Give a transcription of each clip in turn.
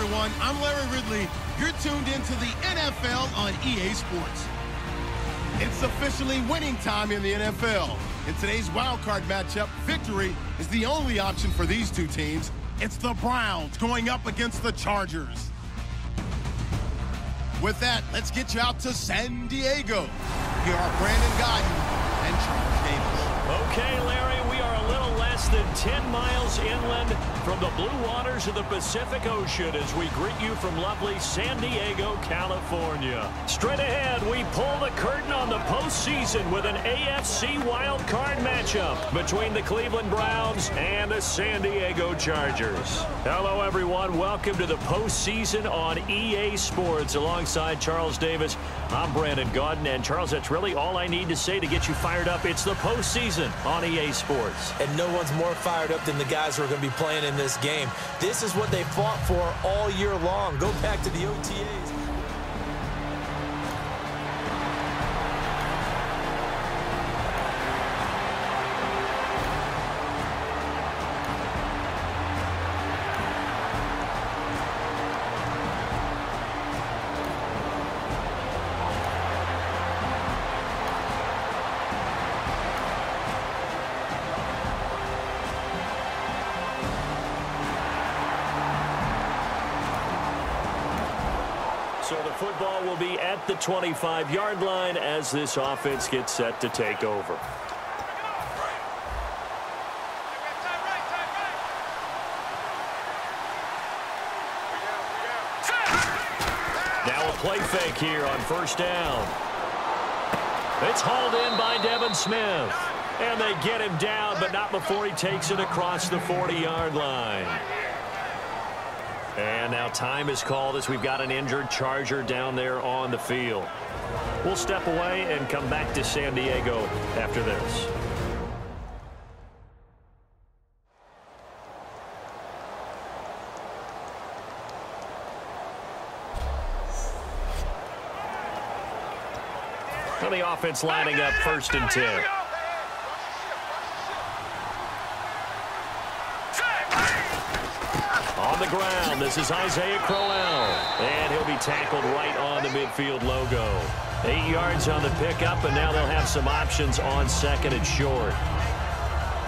everyone. I'm Larry Ridley. You're tuned into the NFL on EA Sports. It's officially winning time in the NFL. In today's wildcard matchup, victory is the only option for these two teams. It's the Browns going up against the Chargers. With that, let's get you out to San Diego. Here are Brandon Gaudin and Charles Davis. Okay, Larry, we are a little less than 10 miles inland from the blue waters of the Pacific Ocean as we greet you from lovely San Diego, California. Straight ahead, we pull the curtain on the postseason with an AFC wildcard matchup between the Cleveland Browns and the San Diego Chargers. Hello, everyone. Welcome to the postseason on EA Sports. Alongside Charles Davis, I'm Brandon Gaudin. And Charles, that's really all I need to say to get you fired up. It's the postseason on EA Sports. And no one's more fired up than the guys who are going to be playing in this game. This is what they fought for all year long. Go back to the OTAs. So the football will be at the 25-yard line as this offense gets set to take over. Now a play fake here on first down. It's hauled in by Devin Smith. And they get him down, but not before he takes it across the 40-yard line. And now time is called as we've got an injured Charger down there on the field. We'll step away and come back to San Diego after this. Well, the offense lining up 1st and 10. On the ground, this is Isaiah Crowell, and he'll be tackled right on the midfield logo. 8 yards on the pickup, and now they'll have some options on 2nd and short.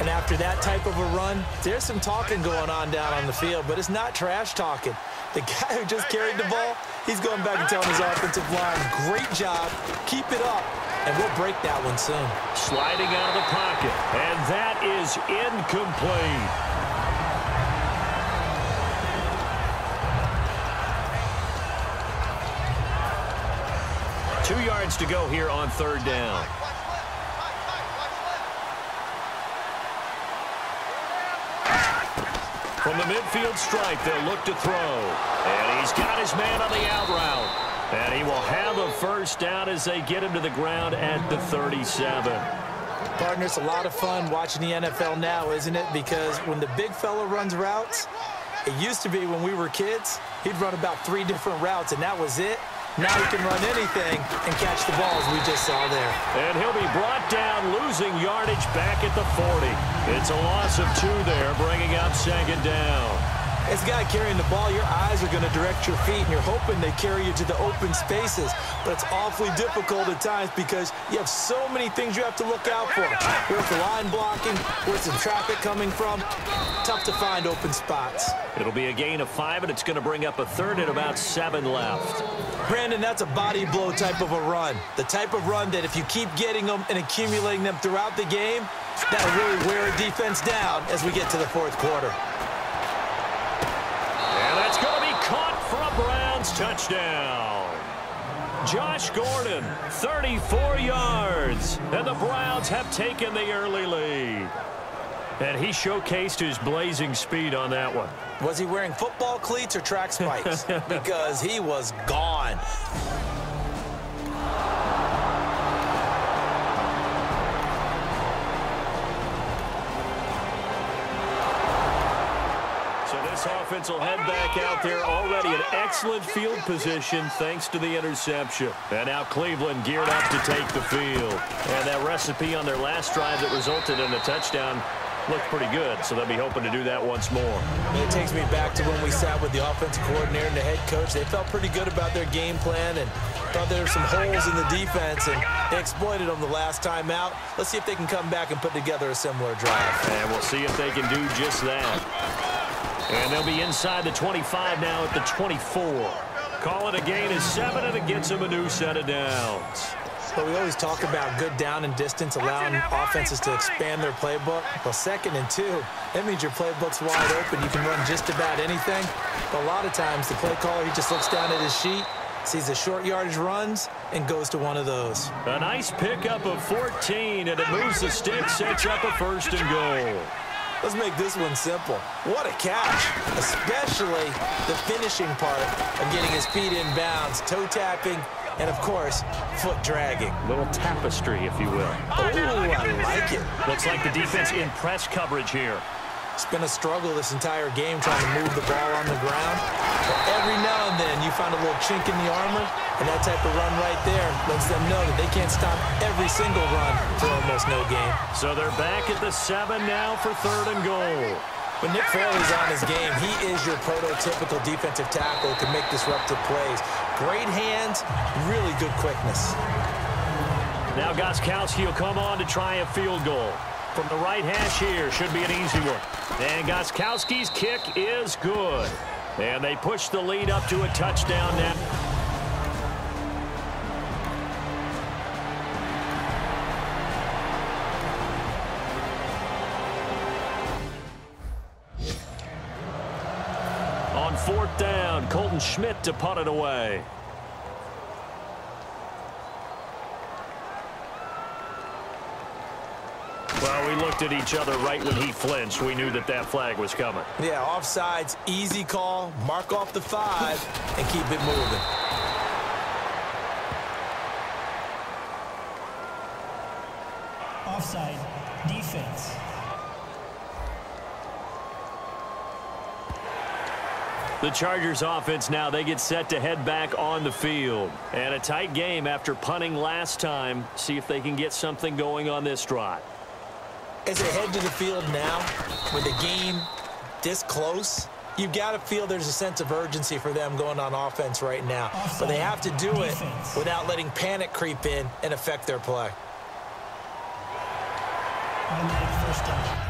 And after that type of a run, there's some talking going on down on the field, but it's not trash talking. The guy who just carried the ball, he's going back and telling his offensive line, great job, keep it up, and we'll break that one soon. Sliding out of the pocket, and that is incomplete. 2 yards to go here on 3rd down. From the midfield stripe, they'll look to throw. And he's got his man on the out route. And he will have a 1st down as they get him to the ground at the 37. Partner, it's a lot of fun watching the NFL now, isn't it? Because when the big fella runs routes, it used to be when we were kids, he'd run about 3 different routes, and that was it. Now he can run anything and catch the ball, as we just saw there. And he'll be brought down, losing yardage back at the 40. It's a loss of 2 there, bringing up 2nd down. As a guy carrying the ball, your eyes are going to direct your feet, and you're hoping they carry you to the open spaces. But it's awfully difficult at times because you have so many things you have to look out for. Where's the line blocking? Where's the traffic coming from? Tough to find open spots. It'll be a gain of 5, and it's going to bring up a 3rd and about 7 left. Brandon, that's a body blow type of a run. The type of run that if you keep getting them and accumulating them throughout the game, that'll really wear a defense down as we get to the 4th quarter. And that's going to be caught for a Browns touchdown. Josh Gordon, 34 yards. And the Browns have taken the early lead. And he showcased his blazing speed on that one. Was he wearing football cleats or track spikes? Because he was gone. So this offense will head back out there, already in excellent field position thanks to the interception. And now Cleveland geared up to take the field. And that recipe on their last drive that resulted in a touchdown looked pretty good, so they'll be hoping to do that once more. It takes me back to when we sat with the offensive coordinator and the head coach. They felt pretty good about their game plan and thought there were some holes in the defense, and they exploited them the last time out. Let's see if they can come back and put together a similar drive. And we'll see if they can do just that. And they'll be inside the 25 now at the 24. Call it a gain of 7, and it gets them a new set of downs. But we always talk about good down and distance, allowing offenses to expand their playbook. Well, 2nd and 2, that means your playbook's wide open. You can run just about anything. But a lot of times, the play caller, he just looks down at his sheet, sees the short yardage runs, and goes to one of those. A nice pickup of 14, and it moves the stick, sets up a 1st and goal. Let's make this one simple. What a catch, especially the finishing part of getting his feet in bounds, toe tapping, and, of course, foot dragging. Little tapestry, if you will. Oh, I like it. Looks like the defense in press coverage here. It's been a struggle this entire game trying to move the ball on the ground. But every now and then you find a little chink in the armor, and that type of run right there lets them know that they can't stop every single run for almost no gain. So they're back at the 7 now for 3rd and goal. When Nick Fairley's on his game, he is your prototypical defensive tackle who can make disruptive plays. Great hands, really good quickness. Now Gostkowski will come on to try a field goal. From the right hash here, should be an easy one. And Gostkowski's kick is good. And they push the lead up to a touchdown now. On 4th down, Colton Schmidt to punt it away. Well, we looked at each other right when he flinched. We knew that that flag was coming. Yeah, offsides, easy call, mark off the 5, and keep it moving. Offside, defense. The Chargers offense now, they get set to head back on the field. And a tight game after punting last time. See if they can get something going on this drive. As they head to the field now, with the game this close, you've got to feel there's a sense of urgency for them going on offense right now. But they have to do it without letting panic creep in and affect their play. Automatic 1st down.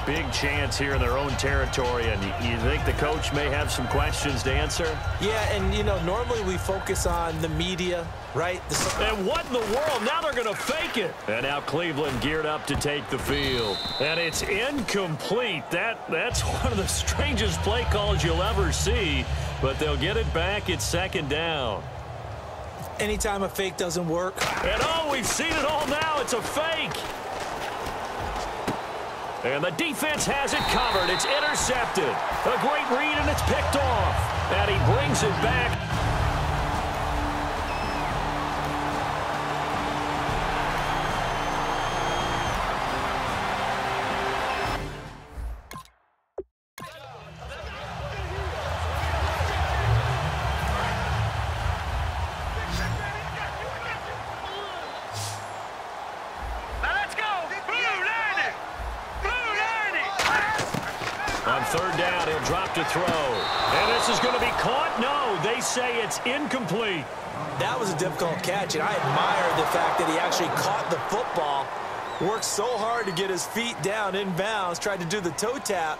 Big chance here in their own territory, and you think the coach may have some questions to answer? Yeah, and, you know, normally we focus on the media, right? And what in the world? Now they're going to fake it. And now Cleveland geared up to take the field. And it's incomplete. That's one of the strangest play calls you'll ever see, but they'll get it back at 2nd down. Anytime a fake doesn't work. And, oh, we've seen it all now. It's a fake. And the defense has it covered. It's intercepted. A great read, and it's picked off. And he brings it back. On 3rd down, he'll drop to throw. And this is going to be caught. No, they say it's incomplete. That was a difficult catch, and I admire the fact that he actually caught the football, worked so hard to get his feet down in bounds, tried to do the toe tap.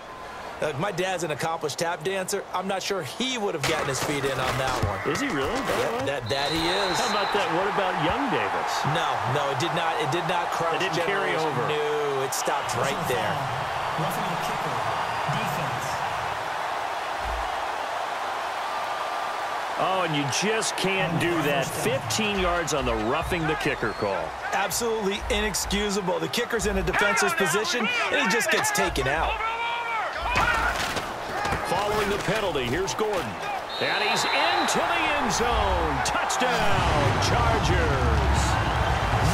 My dad's an accomplished tap dancer. I'm not sure he would have gotten his feet in on that one. Is he really? Yeah, that he is. How about that? What about young Davis? No, it did not. It did not cross. It didn't carry over. No, it stopped right there. Roughing the kicker. Defense. Oh, and you just can't do that. 15 yards on the roughing the kicker call. Absolutely inexcusable. The kicker's in a defensive position, and he just gets taken out. Following the penalty, here's Gordon. And he's into the end zone. Touchdown, Chargers.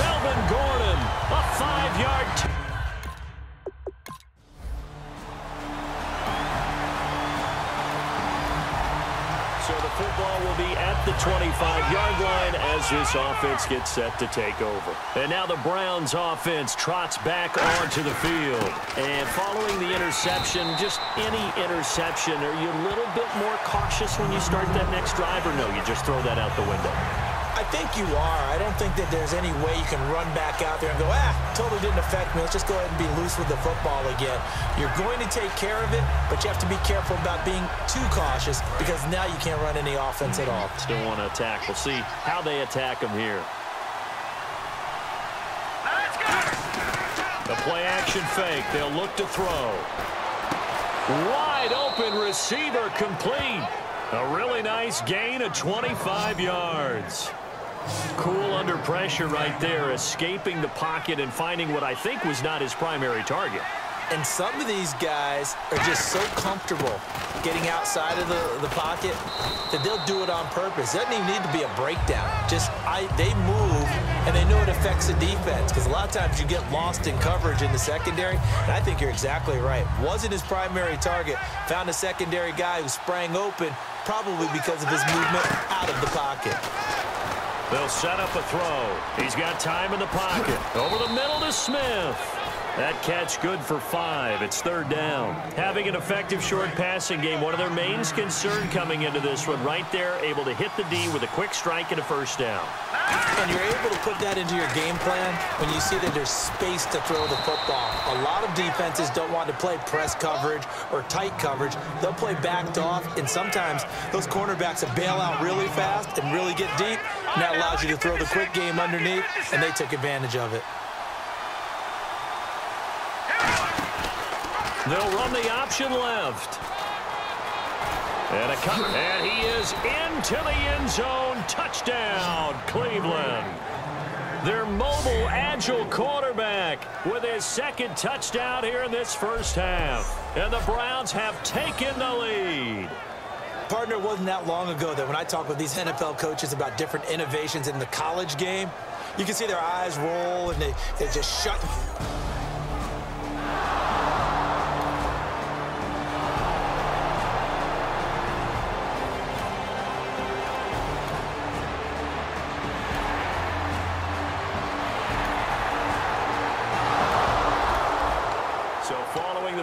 Melvin Gordon, a 5-yard 25-yard line as this offense gets set to take over. And now the Browns offense trots back onto the field. And following the interception, just any interception, are you a little bit more cautious when you start that next drive, or no, you just throw that out the window? I think you are. I don't think that there's any way you can run back out there and go, totally didn't affect me. Let's just go ahead and be loose with the football again. You're going to take care of it, but you have to be careful about being too cautious because now you can't run any offense at all. Still want to attack. We'll see how they attack them here. The play-action fake. They'll look to throw. Wide open receiver complete. A really nice gain of 25 yards. Cool under pressure right there, escaping the pocket and finding what I think was not his primary target. And some of these guys are just so comfortable getting outside of the pocket that they'll do it on purpose. It doesn't even need to be a breakdown. They move, and they know it affects the defense because a lot of times you get lost in coverage in the secondary, and I think you're exactly right. Wasn't his primary target. Found a secondary guy who sprang open, probably because of his movement out of the pocket. They'll set up a throw. He's got time in the pocket. Over the middle to Smith. That catch good for 5. It's 3rd down. Having an effective short passing game, one of their main concern coming into this one, right there, able to hit the D with a quick strike and a 1st down. And you're able to put that into your game plan when you see that there's space to throw the football. A lot of defenses don't want to play press coverage or tight coverage. They'll play backed off, and sometimes those cornerbacks will bail out really fast and really get deep, and that allows you to throw the quick game underneath, and they took advantage of it. They'll run the option left. And a cut. And he is into the end zone. Touchdown, Cleveland. Their mobile, agile quarterback with his 2nd touchdown here in this first half. And the Browns have taken the lead. Partner, it wasn't that long ago that when I talk with these NFL coaches about different innovations in the college game, you can see their eyes roll and they just shut.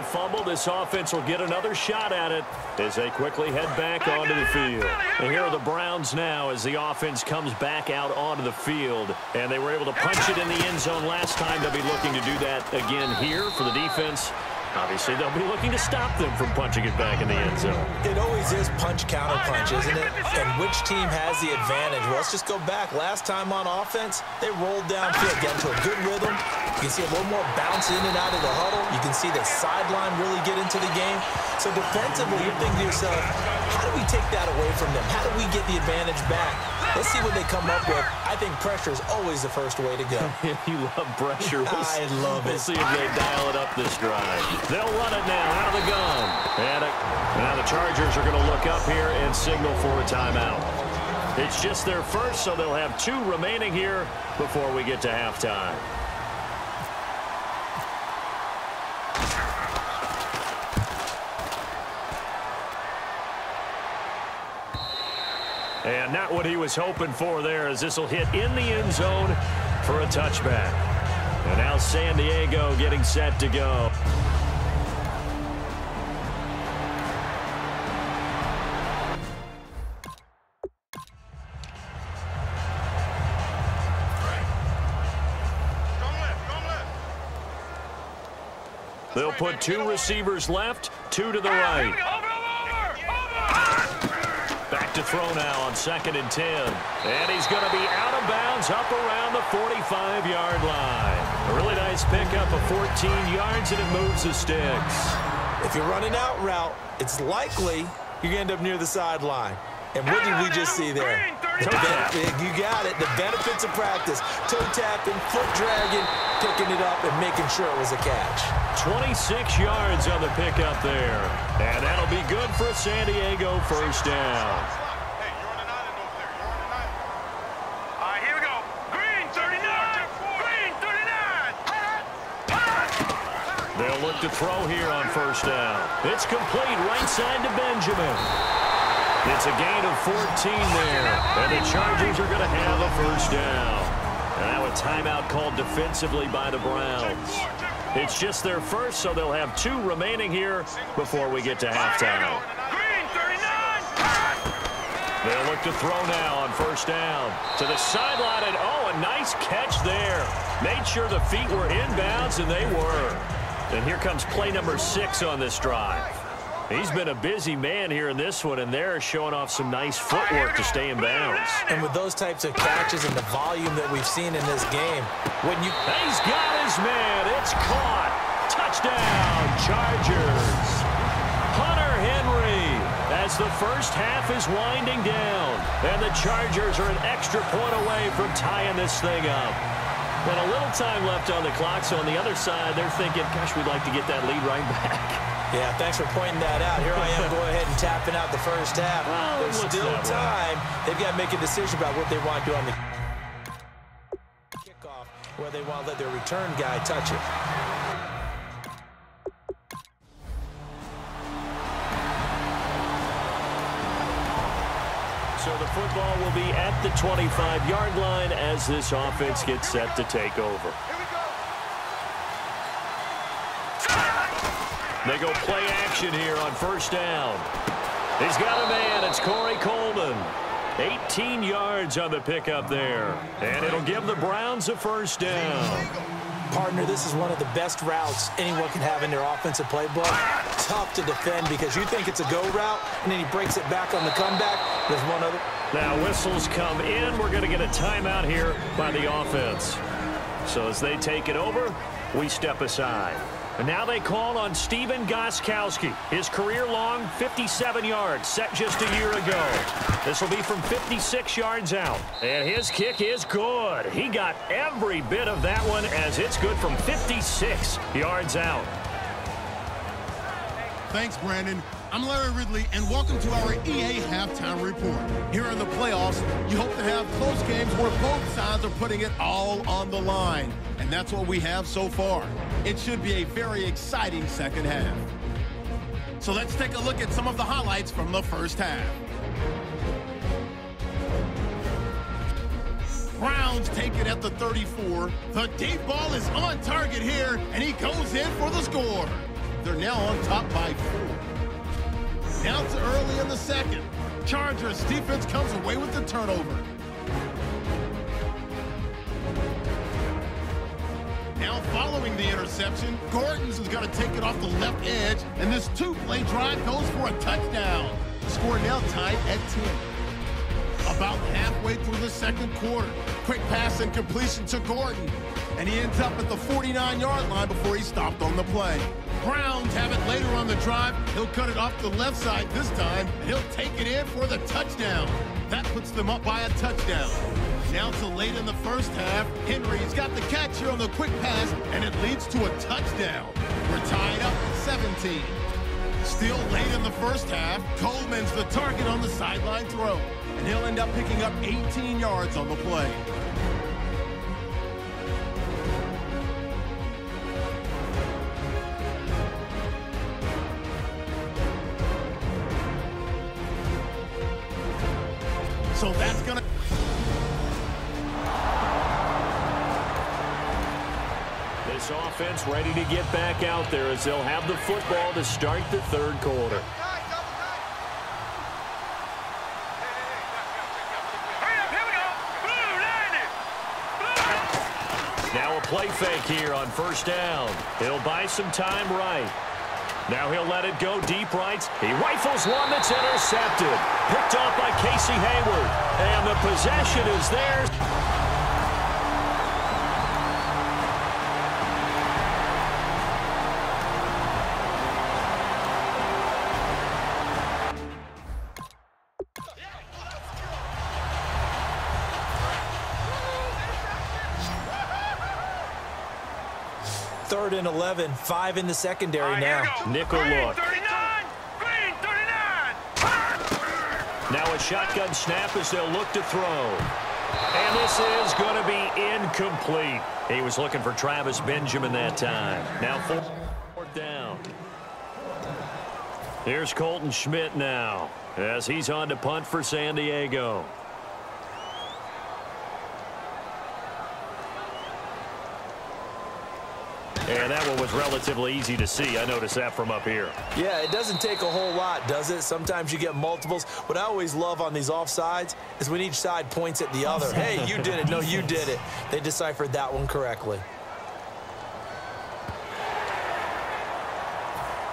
Fumble. This offense will get another shot at it as they quickly head back onto the field. And here are the Browns now as the offense comes back out onto the field. And they were able to punch it in the end zone last time. They'll be looking to do that again here for the defense. Obviously, they'll be looking to stop them from punching it back in the end zone. It always is punch-counter-punch, isn't it? And which team has the advantage? Well, let's just go back. Last time on offense, they rolled downfield, got into a good rhythm. You can see a little more bounce in and out of the huddle. You can see the sideline really get into the game. So defensively, you're thinking to yourself, how do we take that away from them? How do we get the advantage back? Let's see what they come up with. I think pressure is always the first way to go. You love pressure. I love it. We'll see if they dial it up this drive. They'll run it now out of the gun. And now the Chargers are going to look up here and signal for a timeout. It's just their first, so they'll have 2 remaining here before we get to halftime. And not what he was hoping for there, as this will hit in the end zone for a touchback. And now San Diego getting set to go. They'll put 2 receivers left, 2 to the right. Back to throw now on 2nd and 10. And he's going to be out of bounds up around the 45-yard line. A really nice pickup of 14 yards, and it moves the sticks. If you're running out route, it's likely you're going to end up near the sideline. And what did we just see there? You got it. The benefits of practice. Toe tapping, foot dragging, picking it up, and making sure it was a catch. 26 yards on the pickup there. And that'll be good for a San Diego first down. Hey, you're on the 9 over there. You're on the 9. All right, here we go. Green, 39. Green, 39. They'll look to throw here on first down. It's complete right side to Benjamin. It's a gain of 14 there, and the Chargers are going to have a first down. And now a timeout called defensively by the Browns. It's just their first, so they'll have 2 remaining here before we get to halftime. They'll look to throw now on first down. To the sideline, and oh, a nice catch there. Made sure the feet were inbounds, and they were. And here comes play number 6 on this drive. He's been a busy man here in this one, and they're showing off some nice footwork to stay in bounds. And with those types of catches and the volume that we've seen in this game, when you... He's got his man. It's caught. Touchdown, Chargers. Hunter Henry, as the first half is winding down, and the Chargers are an extra point away from tying this thing up. And a little time left on the clock, so on the other side, they're thinking, gosh, we'd like to get that lead right back. Yeah, thanks for pointing that out. Here I am going ahead and tapping out the first half. Well, there's still time. They've got to make a decision about what they want to do on the kickoff, where they want to let their return guy touch it. So the football will be at the 25-yard line as this offense gets set to take over. They go play action here on first down. He's got a man. It's Corey Coleman. 18 yards on the pickup there. And it'll give the Browns a first down. Partner, this is one of the best routes anyone can have in their offensive playbook. Tough to defend because you think it's a go route, and then he breaks it back on the comeback. There's one other. Now whistles come in. We're going to get a timeout here by the offense. So as they take it over, we step aside. And now they call on Stephen Gostkowski. His career-long 57 yards set just a year ago. This will be from 56 yards out. And his kick is good. He got every bit of that one as it's good from 56 yards out. Thanks, Brandon. I'm Larry Ridley, and welcome to our EA Halftime Report. Here in the playoffs, you hope to have close games where both sides are putting it all on the line. And that's what we have so far. It should be a very exciting second half. So let's take a look at some of the highlights from the first half. Browns take it at the 34. The deep ball is on target here, and he goes in for the score. They're now on top by 4. Now to early in the second. Chargers defense comes away with the turnover. Now following the interception, Gordons is going to take it off the left edge, and this 2-play drive goes for a touchdown. Score now tied at 10. About halfway through the second quarter, quick pass and completion to Gordon, and he ends up at the 49-yard line before he stopped on the play. Browns have it later on the drive. He'll cut it off the left side this time, and he'll take it in for the touchdown. That puts them up by a touchdown. Now to late in the first half, Henry's got the catch here on the quick pass, and it leads to a touchdown. We're tied up at 17. Still late in the first half, Coleman's the target on the sideline throw, and he'll end up picking up 18 yards on the play. So that's going to... This offense ready to get back out there as they'll have the football to start the third quarter. Now a play fake here on first down. He'll buy some time right. Now he'll let it go deep right. He rifles one that's intercepted. Picked off by Casey Hayward. And the possession is theirs. Third and 11, 5 in the secondary now. Nickel look. 39! Green, 39! Now a shotgun snap as they'll look to throw. And this is going to be incomplete. He was looking for Travis Benjamin that time. Now fourth down. Here's Colton Schmidt now. as he's on to punt for San Diego. And that one was relatively easy to see. I noticed that from up here. Yeah, it doesn't take a whole lot, does it? Sometimes you get multiples. What I always love on these offsides is when each side points at the other. Hey, you did it. No, you did it. They deciphered that one correctly.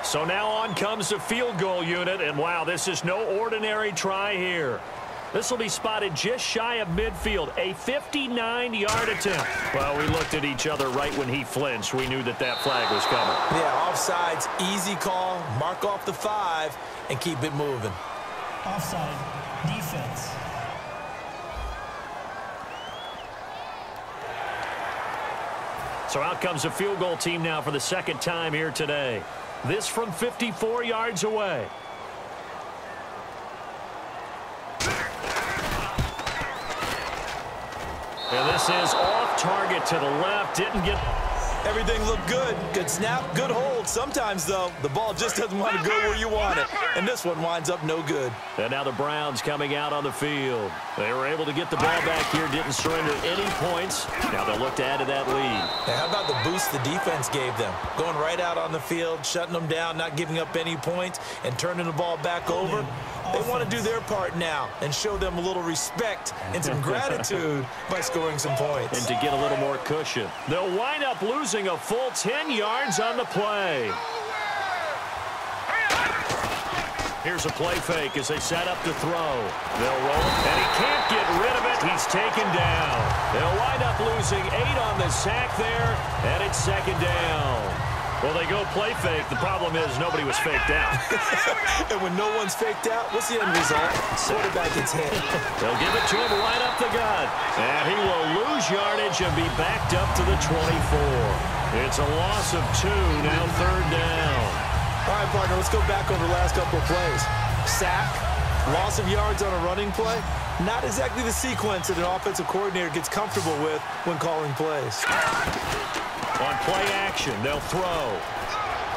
So now on comes the field goal unit. And, wow, this is no ordinary try here. This will be spotted just shy of midfield, a 59-yard attempt. Well, we looked at each other right when he flinched. We knew that that flag was coming. Yeah, offsides, easy call, mark off the 5, and keep it moving. Offside, defense. So out comes the field goal team now for the second time here today. This from 54 yards away. And this is off target to the left. Didn't get... Everything looked good. Good snap, good hold. Sometimes, though, the ball just doesn't want to go where you want it. And this one winds up no good. And now the Browns coming out on the field. They were able to get the ball back here, didn't surrender any points. Now they'll look to add to that lead. Now, how about the boost the defense gave them? Going right out on the field, shutting them down, not giving up any points, and turning the ball back over. They want to do their part now and show them a little respect and some gratitude by scoring some points. And to get a little more cushion. They'll wind up losing a full 10 yards on the play. Here's a play fake as they set up to throw. They'll roll, and he can't get rid of it. He's taken down. They'll wind up losing 8 on the sack there, and it's second down. Well, they go play fake. The problem is nobody was faked out. And when no one's faked out, what's the end result? Quarterback gets hit. They'll give it to him right up the gut. And he will lose yardage and be backed up to the 24. It's a loss of 2, now third down. All right, partner, let's go back over the last couple of plays. Sack, loss of yards on a running play. Not exactly the sequence that an offensive coordinator gets comfortable with when calling plays. On play action, they'll throw.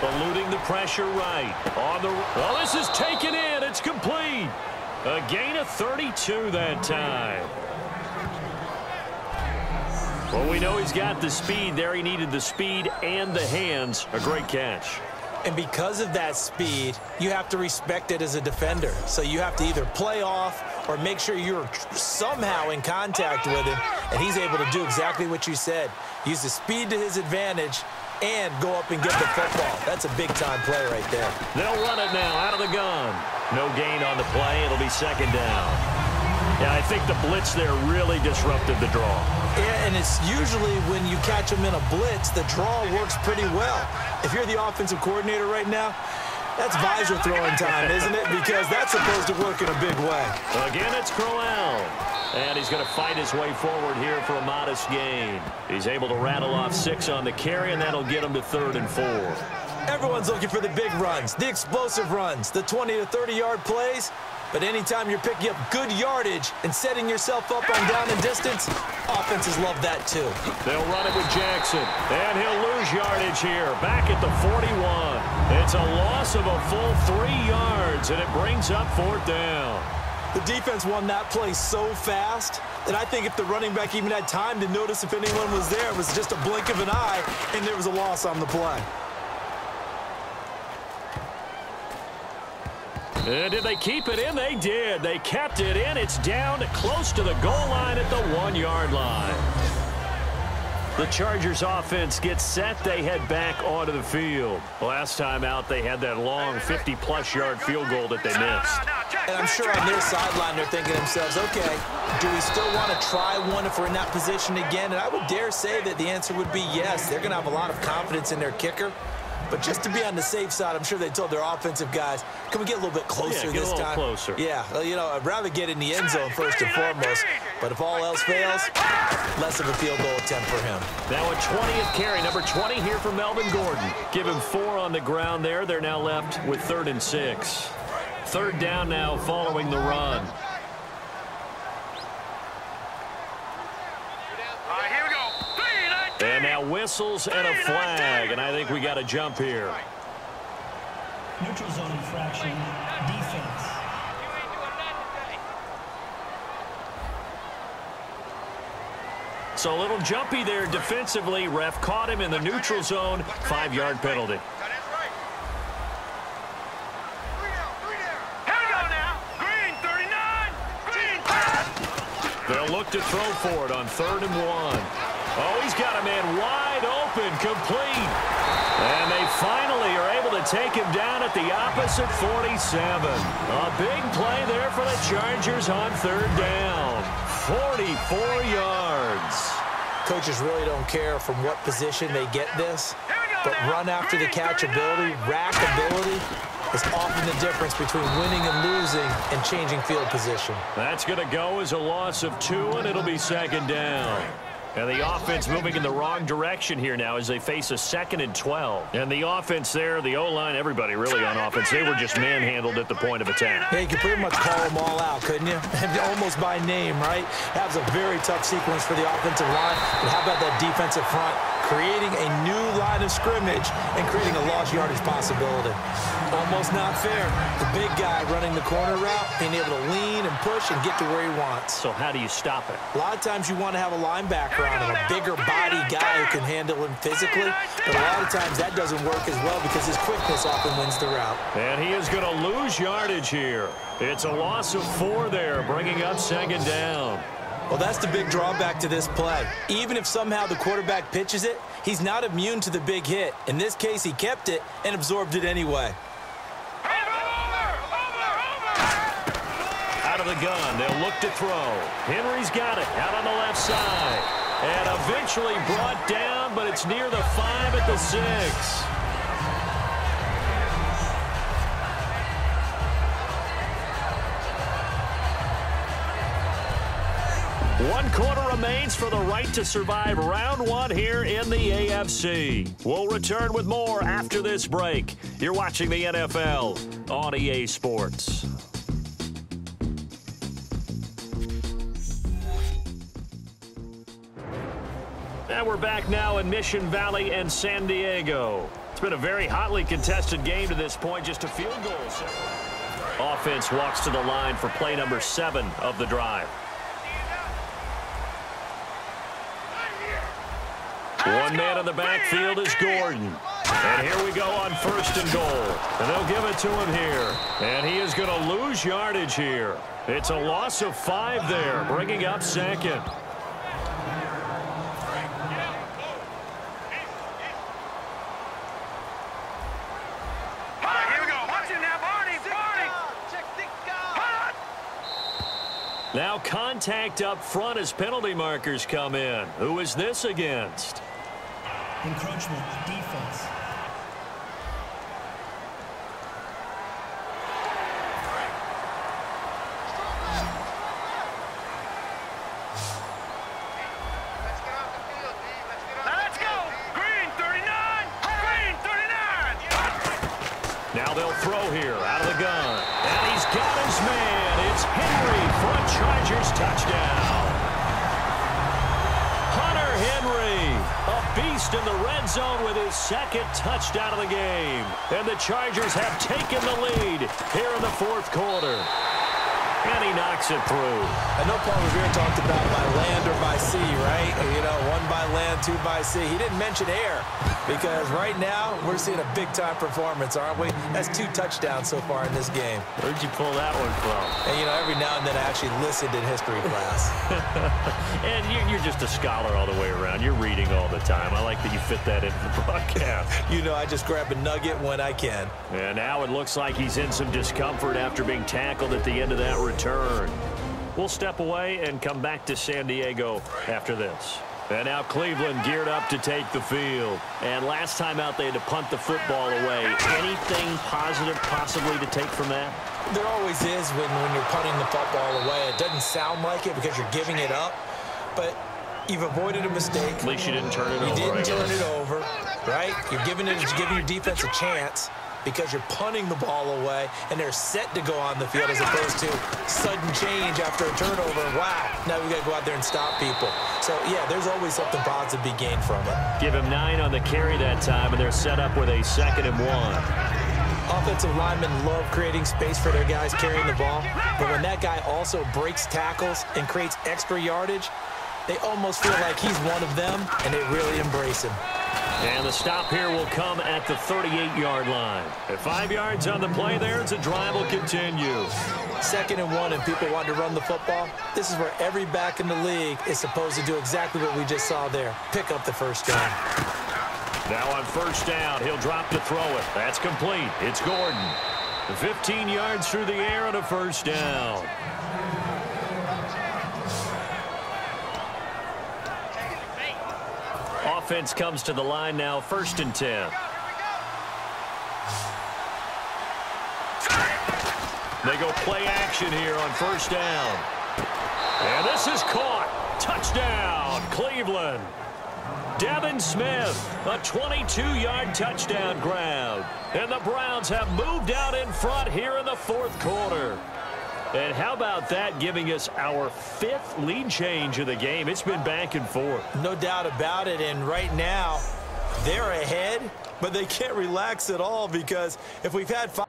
Eluding the pressure right. On the... Well, this is taken in. It's complete. A gain of 32 that time. Well, we know he's got the speed there. He needed the speed and the hands. A great catch. And because of that speed, you have to respect it as a defender. So you have to either play off or make sure you're somehow in contact with him, and he's able to do exactly what you said. Use the speed to his advantage and go up and get the football. That's a big-time play right there. They'll run it now out of the gun. No gain on the play. It'll be second down. Yeah, I think the blitz there really disrupted the draw. Yeah, and it's usually when you catch them in a blitz, the draw works pretty well. If you're the offensive coordinator right now, that's visor throwing time, isn't it? Because that's supposed to work in a big way. Again, it's Crowell. And he's going to fight his way forward here for a modest gain. He's able to rattle off 6 on the carry, and that'll get him to 3rd and 4. Everyone's looking for the big runs, the explosive runs, the 20 to 30-yard plays. But anytime you're picking up good yardage and setting yourself up on down and distance, offenses love that too. They'll run it with Jackson, and he'll lose yardage here. Back at the 41. It's a loss of a full 3 yards, and it brings up 4th down. The defense won that play so fast that I think if the running back even had time to notice if anyone was there, it was just a blink of an eye, and there was a loss on the play. Did they keep it in? They did. They kept it in. It's down close to the goal line at the 1-yard line. The Chargers offense gets set. They head back onto the field. Last time out, they had that long 50-plus yard field goal that they missed. And I'm sure on their sideline, they're thinking to themselves, okay, do we still want to try one if we're in that position again? And I would dare say that the answer would be yes. They're going to have a lot of confidence in their kicker. But just to be on the safe side, I'm sure they told their offensive guys, can we get a little bit closer this time? Closer. Yeah, you know, I'd rather get in the end zone first and foremost. But if all else fails, less of a field goal attempt for him. Now a 20th carry, number 20 here for Melvin Gordon. Give him 4 on the ground there. They're now left with 3rd and 6. 3rd down now following the run. And now whistles and a flag, and I think we got a jump here. Neutral zone infraction, defense. So a little jumpy there defensively. Ref caught him in the neutral zone. 5-yard penalty. That is right. 3 down. Here we go now. Green, 39. Green, pass. They'll look to throw for it on 3rd and 1. Oh, he's got a man wide open, complete. And they finally are able to take him down at the opposite 47. A big play there for the Chargers on 3rd down. 44 yards. Coaches really don't care from what position they get this, but run after the catch ability, rack ability, is often the difference between winning and losing and changing field position. That's going to go as a loss of 2, and it'll be 2nd down. And the offense moving in the wrong direction here now as they face a 2nd and 12. And the offense there, the O-line, everybody really on offense, they were just manhandled at the point of attack. Yeah, you could pretty much call them all out, couldn't you? Almost by name, right? That was a very tough sequence for the offensive line. But how about that defensive front? Creating a new line of scrimmage and creating a lost yardage possibility. Almost not fair. The big guy running the corner route, being able to lean and push and get to where he wants. So how do you stop it? A lot of times you want to have a linebacker on him, a bigger body guy who can handle him physically. But a lot of times that doesn't work as well because his quickness often wins the route. And he is going to lose yardage here. It's a loss of 4 there, bringing up 2nd down. Well, that's the big drawback to this play. Even if somehow the quarterback pitches it, he's not immune to the big hit. In this case, he kept it and absorbed it anyway. Out of the gun, they'll look to throw. Henry's got it out on the left side. And eventually brought down, but it's near the 5 at the 6. One quarter remains for the right to survive round 1 here in the AFC. We'll return with more after this break. You're watching the NFL on EA Sports. And we're back now in Mission Valley and San Diego. It's been a very hotly contested game to this point, just a field goal. Offense walks to the line for play number 7 of the drive. One man in the backfield is Gordon. And here we go on 1st and goal. And they'll give it to him here. And he is going to lose yardage here. It's a loss of 5 there, bringing up 2nd. Here we go. Watch it now, Barney. Now contact up front as penalty markers come in. Who is this against? Encroachment, defense. Let's go. Green, 39. Green, 39. Now they'll throw here out of the gun. And he's got his man. It's Henry for a Chargers touchdown. Hunter Henry, a beast in the red zone with his 2nd touchdown of the game. And the Chargers have taken the lead here in the 4th quarter. And he knocks it through. I know Paul Revere talked about by land or by sea, right? You know, 1 by land, 2 by sea. He didn't mention air because right now we're seeing a big-time performance, aren't we? That's 2 touchdowns so far in this game. Where'd you pull that one from? And, you know, every now and then I actually listened in history class. And you're just a scholar all the way around. You're reading all the time. I like that you fit that into the broadcast. You know, I just grab a nugget when I can. And now it looks like he's in some discomfort after being tackled at the end of that return. We'll step away and come back to San Diego after this. And now Cleveland geared up to take the field. And last time out they had to punt the football away. Anything positive possibly to take from that? There always is when you're punting the football away. It doesn't sound like it because you're giving it up, but you've avoided a mistake. At least you didn't turn it over. You didn't turn it over, right? You're giving your defense a chance because you're punting the ball away and they're set to go on the field as opposed to sudden change after a turnover. Wow, now we got to go out there and stop people. So, yeah, there's always something positive to be gained from it. Give him 9 on the carry that time, and they're set up with a 2nd and 1. Offensive linemen love creating space for their guys carrying the ball, but when that guy also breaks tackles and creates extra yardage, They almost feel like he's one of them, and they really embrace him. And the stop here will come at the 38-yard line. At 5 yards on the play there, the drive will continue. 2nd and 1, and people want to run the football. This is where every back in the league is supposed to do exactly what we just saw there. Pick up the first down. Now on first down, he'll drop to throw it. That's complete. It's Gordon. 15 yards through the air on a first down. Offense comes to the line now, 1st and 10. They go play action here on first down. And this is caught. Touchdown, Cleveland. Devin Smith, a 22-yard touchdown grab. And the Browns have moved out in front here in the 4th quarter. And how about that, giving us our 5th lead change of the game? It's been back and forth. No doubt about it, and right now, they're ahead, but they can't relax at all because if we've had 5...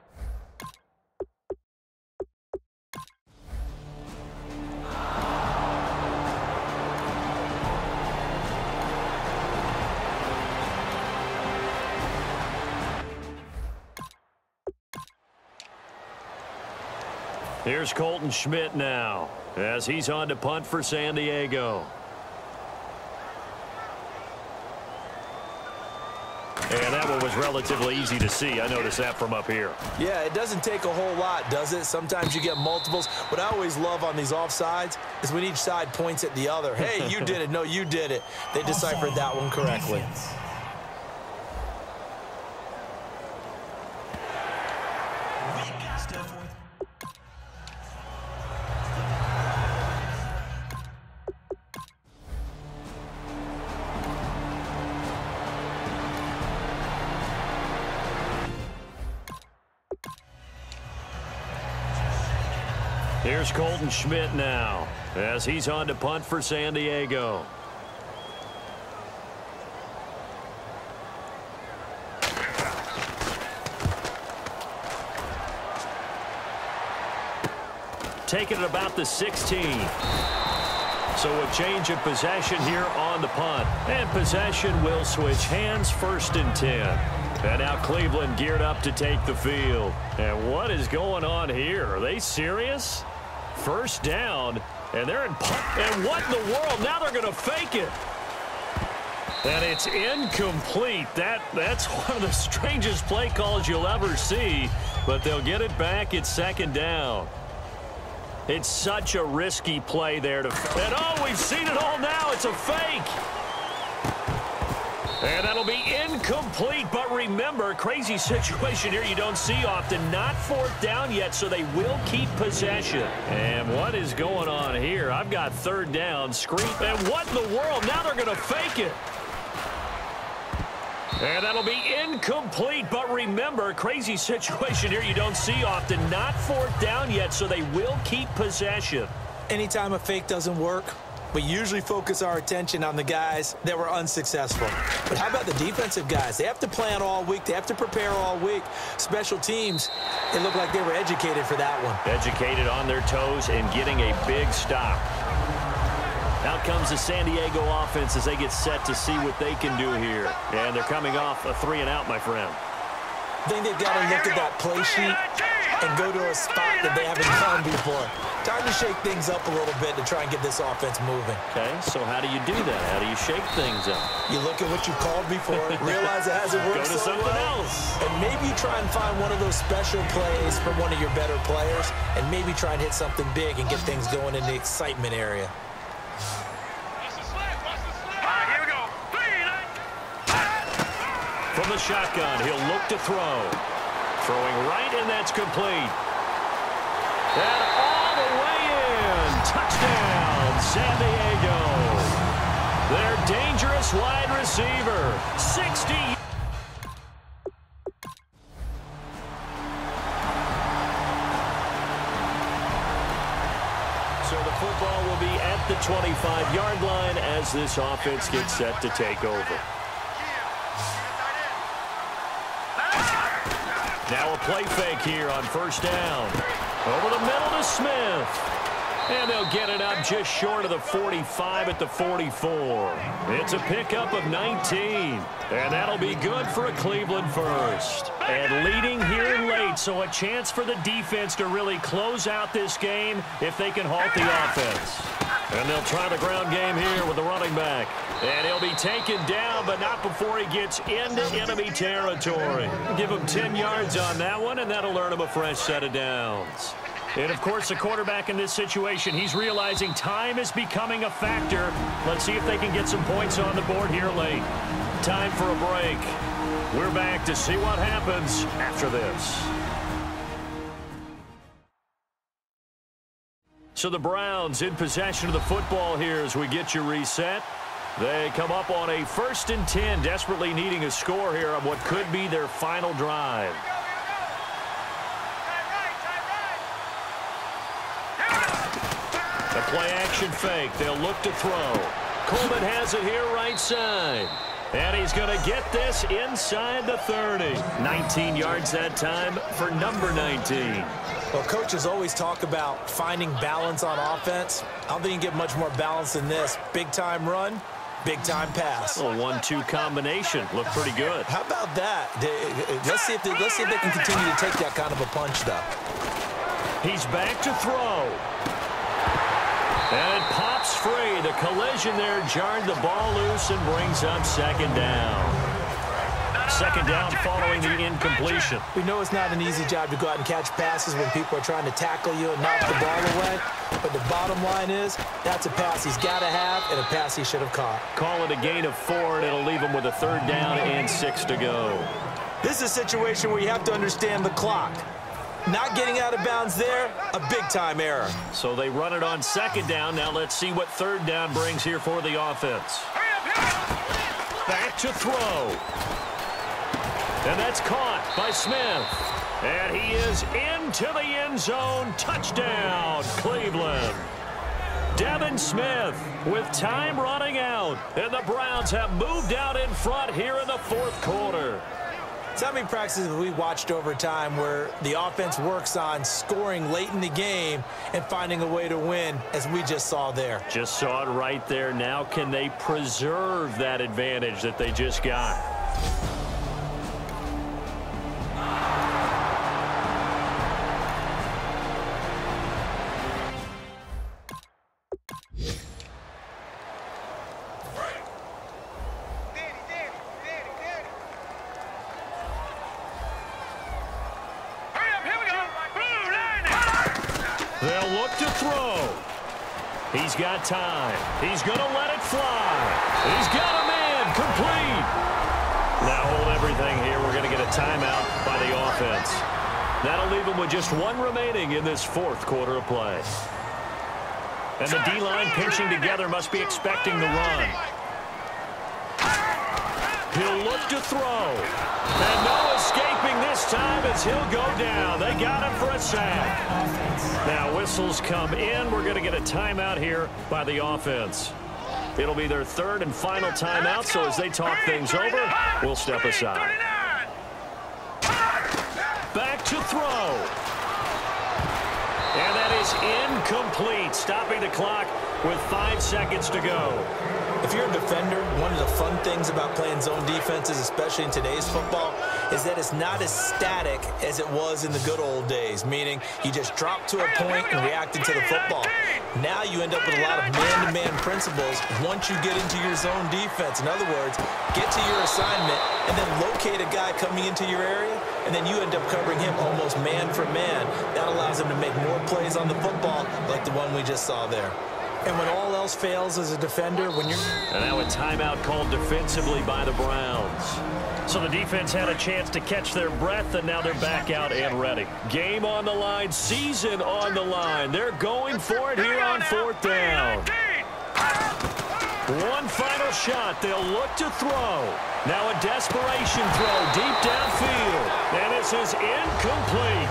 Here's Colton Schmidt now, as he's on to punt for San Diego. And that one was relatively easy to see. I noticed that from up here. Yeah, it doesn't take a whole lot, does it? Sometimes you get multiples. What I always love on these offsides is when each side points at the other. Hey, you did it. No, you did it. They deciphered that one correctly. Defense. Still fourth. Here's Colton Schmidt now, as he's on to punt for San Diego. Taking it about the 16. So a change of possession here on the punt. And possession will switch hands, 1st and 10. And now Cleveland geared up to take the field. And what is going on here? Are they serious? First down, and they're in punt. And what in the world? Now they're going to fake it. And it's incomplete. That's one of the strangest play calls you'll ever see. But they'll get it back. It's 2nd down. It's such a risky play there. And oh, we've seen it all now. It's a fake. And that'll be incomplete. But remember, crazy situation here you don't see often. Not 4th down yet, so they will keep possession. And what is going on here? I've got 3rd down. Screen. And what in the world? Now they're going to fake it. And that'll be incomplete. But remember, crazy situation here you don't see often. Not 4th down yet, so they will keep possession. Anytime a fake doesn't work, we usually focus our attention on the guys that were unsuccessful. But how about the defensive guys? They have to plan all week. They have to prepare all week. Special teams, it looked like they were educated for that one. Educated on their toes and getting a big stop. Out comes the San Diego offense as they get set to see what they can do here. And they're coming off a 3-and-out, my friend. I think they've got to look at that play sheet and go to a spot that they haven't done before. Time to shake things up a little bit to try and get this offense moving. Okay, so how do you do that? How do you shake things up? You look at what you called before, realize it hasn't worked Go to so something well, else. and maybe you try and find one of those special plays from one of your better players, and maybe try and hit something big and get things going in the excitement area. Here we go. From the shotgun, he'll look to throw. Throwing right, and that's complete. And all the way in. Touchdown, San Diego. Their dangerous wide receiver. 60. So the football will be at the 25-yard line as this offense gets set to take over. Now a play fake here on first down. Over the middle to Smith. And they'll get it up just short of the 45 at the 44. It's a pickup of 19. And that'll be good for a Cleveland first. And leading here late, so a chance for the defense to really close out this game if they can halt the offense. And they'll try the ground game here with the running back. And he'll be taken down, but not before he gets into enemy territory. Give him 10 yards on that one, and that'll earn him a fresh set of downs. And, of course, the quarterback in this situation, he's realizing time is becoming a factor. Let's see if they can get some points on the board here late. Time for a break. We're back to see what happens after this. So the Browns in possession of the football here as we get you reset. They come up on a 1st and 10, desperately needing a score here on what could be their final drive. A play-action fake. They'll look to throw. Coleman has it here right side. And he's going to get this inside the 30. 19 yards that time for number 19. Well, coaches always talk about finding balance on offense. I don't think you can get much more balance than this. Big-time run, big-time pass. A 1-2 combination. Looked pretty good. How about that? Let's see if they can continue to take that kind of a punch, though. He's back to throw. And it pops free. The collision there jarred the ball loose and brings up 2nd down. 2nd down following the incompletion. We know it's not an easy job to go out and catch passes when people are trying to tackle you and knock the ball away. But the bottom line is that's a pass he's got to have and a pass he should have caught. Call it a gain of 4, and it'll leave him with a 3rd down and 6 to go. This is a situation where you have to understand the clock. Not getting out of bounds there, a big-time error. So they run it on 2nd down. Now let's see what 3rd down brings here for the offense. Back to throw. And that's caught by Smith. And he is into the end zone. Touchdown, Cleveland. Devin Smith with time running out. And the Browns have moved out in front here in the 4th quarter. So how many practices have we watched over time where the offense works on scoring late in the game and finding a way to win, as we just saw there? Just saw it right there. Now can they preserve that advantage that they just got? They'll look to throw. He's got time. He's going to let it fly. He's got a man complete. Now hold everything here. We're going to get a timeout by the offense. That'll leave him with just 1 remaining in this 4th quarter of play. And the D-line pinching together must be expecting the run. He'll look to throw. And no escaping this time as he'll go down. They got him for a sack. Now whistles come in. We're going to get a timeout here by the offense. It'll be their 3rd and final timeout, so as they talk things over, we'll step aside. Back to throw. And that is incomplete, stopping the clock with 5 seconds to go. If you're a defender, one of the fun things about playing zone defenses, especially in today's football, is that it's not as static as it was in the good old days, meaning you just drop to a point and reacted to the football. Now you end up with a lot of man-to-man principles once you get into your zone defense. In other words, get to your assignment and then locate a guy coming into your area, and then you end up covering him almost man for man. That allows him to make more plays on the football like the one we just saw there. And when all else fails as a defender, when you're... And now a timeout called defensively by the Browns. So the defense had a chance to catch their breath, and now they're back out and ready. Game on the line, season on the line. They're going for it here on 4th down. One final shot. They'll look to throw. Now a desperation throw deep downfield. And this is incomplete.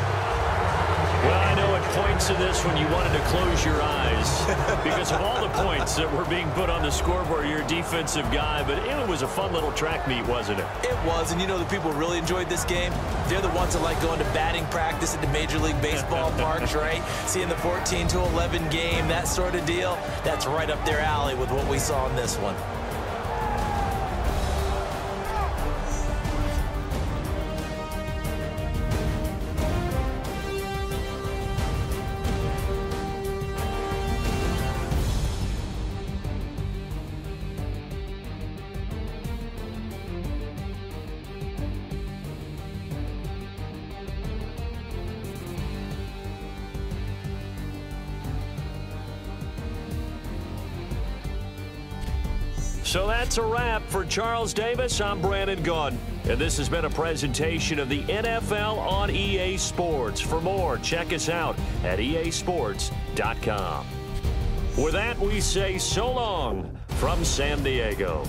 Well, I know at points parts of this when you wanted to close your eyes because of all the points that were being put on the scoreboard. You're a defensive guy, but it was a fun little track meet, wasn't it? It was, and you know the people who really enjoyed this game? They're the ones that like going to batting practice at the Major League Baseball parks, right? Seeing the 14-11 game, that sort of deal. That's right up their alley with what we saw in this one. So that's a wrap for Charles Davis. I'm Brandon Gaudin, and this has been a presentation of the NFL on EA Sports. For more, check us out at easports.com. With that, we say so long from San Diego.